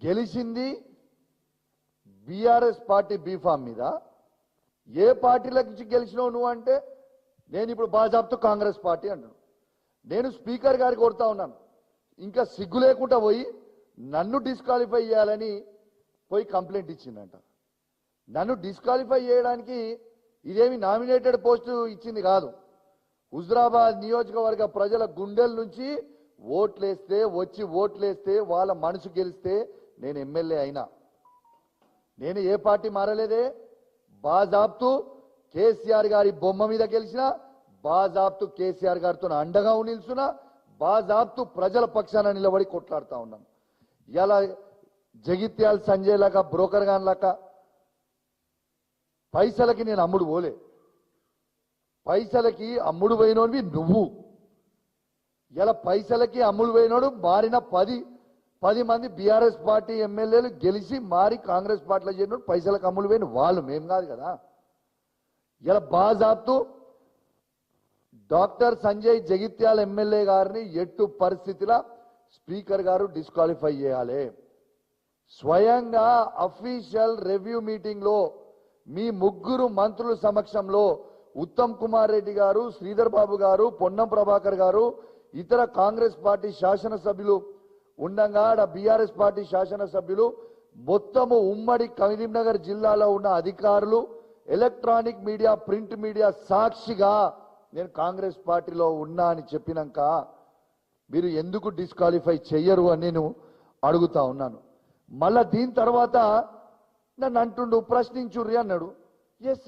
గెలిచింది BRS party B form మీద. ఏ పార్టీలకు ఇచ్చి గెలిచినావు నువ్వు అంటే నేను ఇప్పుడు బాజాబ్తో కాంగ్రెస్ పార్టీ అంటాను. నేను స్పీకర్ గారికి కోరుతా ఉన్నాను, ఇంకా సిగ్గు లేకుండా పోయి నన్ను డిస్క్వాలిఫై చేయాలని పోయి కంప్లైంట్ ఇచ్చిందంట. నన్ను డిస్క్వాలిఫై చేయడానికి ఇదేమి నామినేటెడ్ పోస్టు ఇచ్చింది కాదు. హుజురాబాద్ నియోజకవర్గ ప్రజల గుండెల నుంచి ఓట్లేస్తే వాళ్ళ మనసు గెలిస్తే నేను ఎమ్మెల్యే అయినా. నేను ఏ పార్టీ మారలేదే. బాజాబ్తు కేసీఆర్ గారి బొమ్మ మీద గెలిచిన, బాజాబ్తు కేసీఆర్ గారితో అండగా నిల్చున్నా, బాజాబ్తు ప్రజల పక్షాన నిలబడి కొట్లాడుతా ఉన్నాను. ఇలా జగిత్యాల సంజయ్ లాగా బ్రోకర్ గాన్ లాగా పైసలకి నేను అమ్ముడు పోలే. పైసలకి అమ్ముడు పోయినోడివి నువ్వు. ఇలా పైసలకి అమ్ముడు పోయినోడు మారిన 10 మంది బీఆర్ఎస్ పార్టీ ఎమ్మెల్యేలు గెలిచి మారి కాంగ్రెస్ పార్టీలో చేరినోడు పైసలకు అమ్ముడు పోయిన వాళ్ళు, మేం కాదు కదా. ఇలా బాజాబ్తు డాక్టర్ సంజయ్ జగిత్యాల ఎమ్మెల్యే గారిని ఎట్టు పరిస్థితిలో స్పీకర్ గారు డిస్క్వాలిఫై చేయాలి. స్వయంగా అఫీషియల్ రివ్యూ మీటింగ్ లో మీ ముగ్గురు మంత్రుల సమక్షంలో ఉత్తమ్ కుమార్ రెడ్డి గారు, శ్రీధర్ బాబు గారు, పొన్నం ప్రభాకర్ గారు, ఇతర కాంగ్రెస్ పార్టీ శాసనసభ్యులు ఉండగా బీఆర్ఎస్ పార్టీ శాసనసభ్యులు మొత్తము ఉమ్మడి కరీంనగర్ జిల్లాలో ఉన్న అధికారులు, ఎలక్ట్రానిక్ మీడియా, ప్రింట్ మీడియా సాక్షిగా నేను కాంగ్రెస్ పార్టీలో ఉన్నా అని చెప్పినాక మీరు ఎందుకు డిస్క్వాలిఫై చెయ్యరు అని నేను అడుగుతా ఉన్నాను. మళ్ళా దీని తర్వాత నన్ను అంటుండు ప్రశ్నించుర్రి అన్నాడు. ఎస్